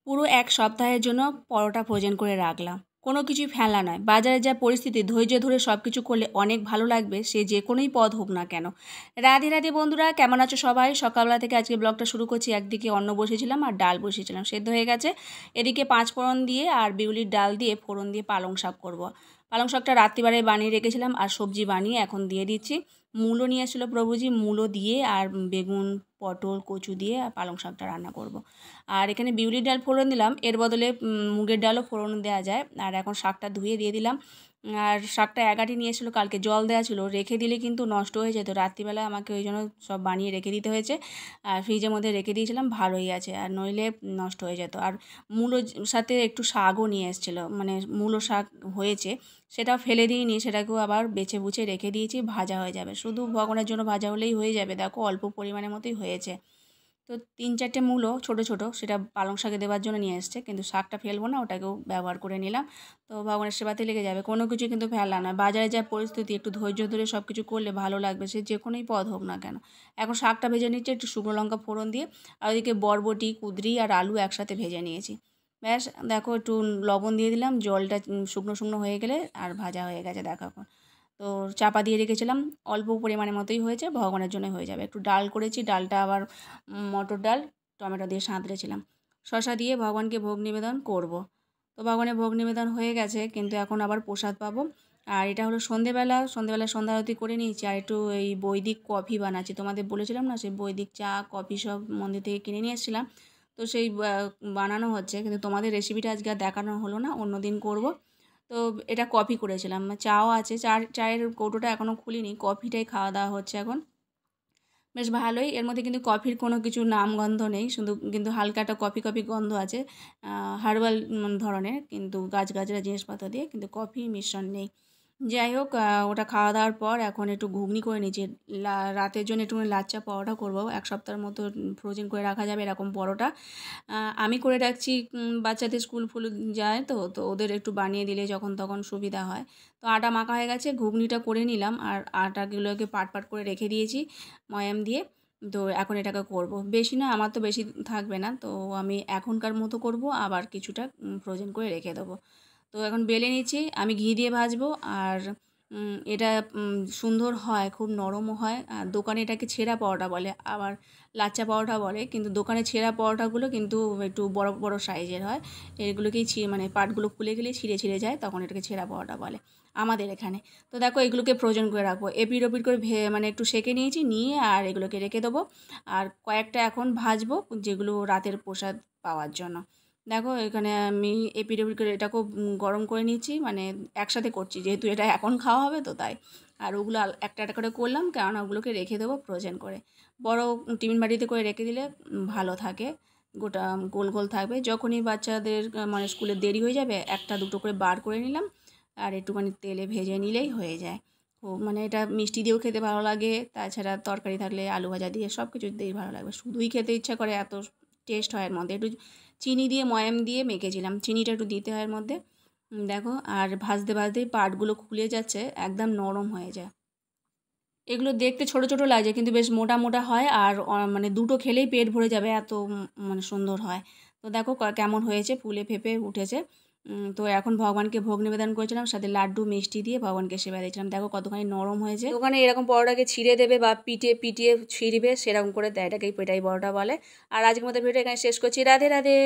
পুরো এক সপ্তাহের জন্য পরোটা ফ্রোজেন করে রাখলাম। কোনো কিছুই ফেলা নয়। বাজারে যা পরিস্থিতি, ধৈর্য ধরে সব কিছু করলে অনেক ভালো লাগবে, সে যে কোনোই পদ হোক না কেন। রাধে রাধে বন্ধুরা, কেমন আছো সবাই? সকালবেলা থেকে আজকে ব্লগটা শুরু করছি। একদিকে অন্ন বসিয়েছিলাম আর ডাল বসিয়েছিলাম, সেদ্ধ হয়ে গেছে। এদিকে 5 ফোড়ন দিয়ে আর বিউলির ডাল দিয়ে ফোড়ন দিয়ে পালং শাক করব। পালং শাকটা রাত্রিবেলায় বানিয়ে রেখেছিলাম আর সবজি বানিয়ে এখন দিয়ে দিচ্ছি। মূলো নিয়ে এসেছিলো প্রভুজি, মূলো দিয়ে আর বেগুন, পটল, কচু দিয়ে আর পালং শাকটা রান্না করব। আর এখানে বিউলির ডাল ফোড়ন দিলাম, এর বদলে মুগের ডালও ফোড়ন দেওয়া যায়। আর এখন শাকটা ধুয়ে দিয়ে দিলাম। আর শাকটা একাটি নিয়ে এসেছিলো, কালকে জল দেওয়া ছিল, রেখে দিলে কিন্তু নষ্ট হয়ে যেত। রাত্রিবেলা আমাকে ওই জন্য সব বানিয়ে রেখে দিতে হয়েছে। আর ফ্রিজের মধ্যে রেখে দিয়েছিলাম, ভালোই আছে, আর নইলে নষ্ট হয়ে যেত। আর মূলোর সাথে একটু শাকও নিয়ে এসেছিলো, মানে মূলো শাক হয়েছে, সেটাও ফেলে দিইনি, সেটাকেও আবার বেছে বুছে রেখে দিয়েছি, ভাজা হয়ে যাবে। শুধু ভগবানের জন্য ভাজা হলেই হয়ে যাবে। দেখো অল্প পরিমাণের মতোই হয়েছে। তো 3-4টে মূলো ছোটো ছোটো, সেটা পালং শাকে দেওয়ার জন্য নিয়ে এসছে, কিন্তু শাকটা ফেলবো না, ওটাকেও ব্যবহার করে নিলাম। তো ভগবানের সেবাতে লেগে যাবে, কোনো কিছু কিন্তু ফেলা না। বাজারে যা পরিস্থিতি, একটু ধৈর্য ধরে সব কিছু করলে ভালো লাগবে, সে যে কোনোই পদ হোক না কেন। এখন শাকটা ভেজে নিচ্ছে একটু শুকনো লঙ্কা ফোড়ন দিয়ে, আর ওইদিকে বরবটি, কুঁদরি আর আলু একসাথে ভেজে নিয়েছি। ব্যাস, দেখো একটু লবণ দিয়ে দিলাম, জলটা শুকনো শুকনো হয়ে গেলে আর ভাজা হয়ে গেছে। দেখো এখন তো চাপা দিয়ে রেখেছিলাম, অল্প পরিমাণের মতোই হয়েছে, ভগবানের জন্য হয়ে যাবে। একটু ডাল করেছি, ডালটা আবার মটর ডাল টমেটো দিয়ে সাঁতরেছিলাম। শশা দিয়ে ভগবানকে ভোগ নিবেদন করব। তো ভগবানের ভোগ নিবেদন হয়ে গেছে, কিন্তু এখন আবার প্রসাদ পাবো। আর এটা হলো সন্ধেবেলা সন্ধ্যা আরতি করে নিয়েছি, আর একটু এই বৈদিক কফি বানাচ্ছি। তোমাদের বলেছিলাম না, সেই বৈদিক চা কফি সব মন্দির থেকে কিনে নিয়ে এসেছিলাম। তো সেই বানানো হচ্ছে, কিন্তু তোমাদের রেসিপিটা আজকে আর দেখানো হলো না, অন্য দিন করব। তো এটা কফি করেছিলাম, চাও আছে, চায়ের কৌটোটা এখনও খুলিনি, কফিটাই খাওয়া দাওয়া হচ্ছে এখন। বেশ ভালোই, এর মধ্যে কিন্তু কফির কোনো কিছু নামগন্ধ নেই, শুধু কিন্তু হালকা একটা কফি কফি গন্ধ আছে, হার্বাল ধরনের, কিন্তু গাছগাছরা জিনিসপত্র দিয়ে, কিন্তু কফি মিশ্রণ নেই। যাই হোক, ওটা খাওয়া দাওয়ার পর এখন একটু ঘুগনি করে নিচ্ছি। রাতের জন্য একটু লাচ্চা পরোটা করব। 1 সপ্তাহের মতো ফ্রোজেন করে রাখা যাবে এরকম পরোটা। আমি করে রাখছি, বাচ্চাদের স্কুল ফুল যায়, তো ওদের একটু বানিয়ে দিলে যখন তখন সুবিধা হয়। তো আটা মাখা হয়ে গেছে, ঘুগনিটা করে নিলাম, আর আটাগুলোকে পাট পাট করে রেখে দিয়েছি ময়াম দিয়ে। তো এখন এটাকে করব, বেশি না, আমার তো বেশি থাকবে না, তো আমি এখনকার মতো করব, আবার কিছুটা ফ্রোজেন করে রেখে দেবো। তো এখন বেলে নিচ্ছি, আমি ঘি দিয়ে ভাজবো। আর এটা সুন্দর হয়, খুব নরমও হয়। আর দোকানে এটাকে ছেঁড়া পরোটা বলে, আবার লাচ্চা পরোটা বলে, কিন্তু দোকানে ছেঁড়া পরোটাগুলো কিন্তু একটু বড় বড় সাইজের হয়। এগুলোকেই মানে পাটগুলো খুলে গেলে ছিঁড়ে ছিঁড়ে যায়, তখন এটাকে ছেঁড়া পরোটা বলে আমাদের এখানে। তো দেখো এগুলোকে ফ্রোজেন করে রাখবো, এপিট ওপিট করে মানে একটু সেঁকে নিয়েছি, নিয়ে আর এগুলোকে রেখে দেবো। আর কয়েকটা এখন ভাজবো, যেগুলো রাতের প্রসাদ পাওয়ার জন্য। দেখো এখানে আমি এপিট ওপিট করে এটাকেও গরম করে নিচ্ছি, মানে একসাথে করছি, যেহেতু এটা এখন খাওয়া হবে, তো তাই। আর ওগুলো একটা একটা করে করলাম, কেননা ওগুলোকে রেখে দেবো ফ্রোজেন করে। বড় টিফিন বাটিতে করে রেখে দিলে ভালো থাকে, গোটা গোল গোল থাকবে। যখনই বাচ্চাদের মানে স্কুলে দেরি হয়ে যাবে, একটা দুটো করে বার করে নিলাম, আর একটুখানি তেলে ভেজে নিলেই হয়ে যায়। মানে এটা মিষ্টি দিয়েও খেতে ভালো লাগে, তাছাড়া তরকারি থাকলে আলু ভাজা দিয়ে সব কিছু দিয়েই ভালো লাগবে। শুধুই খেতে ইচ্ছা করে, এত টেস্ট হয়। এর মধ্যে একটু চিনি দিয়ে ময়াম দিয়ে মেখেছিলাম, চিনিটা একটু দিতে হয় এর মধ্যে। দেখো, আর ভাজতে ভাজতেই পাটগুলো খুলে যাচ্ছে, একদম নরম হয়ে যায়। এগুলো দেখতে ছোট ছোট লাগছে, কিন্তু বেশ মোটা মোটা হয়, আর মানে দুটো খেলেই পেট ভরে যাবে, এত মানে সুন্দর হয়। তো দেখো কেমন হয়েছে, ফুলে ফেঁপে উঠেছে। তো এখন ভগবানকে ভোগ নিবেদন করেছিলাম, সাথে লাড্ডু মিষ্টি দিয়ে ভগবানকে সেবা দিয়েছিলাম। দেখো কতখানি নরম হয়েছে। ওখানে এরকম পরোটাকে ছিঁড়ে দেবে বা পিটিয়ে পিটিয়ে ছিঁড়বে, সেরকম করে দেয়, এটাকেই পেটাই পরোটা বলে। আর আজকের মতো ভিডিও এখানে শেষ করছি। রাধে রাধে।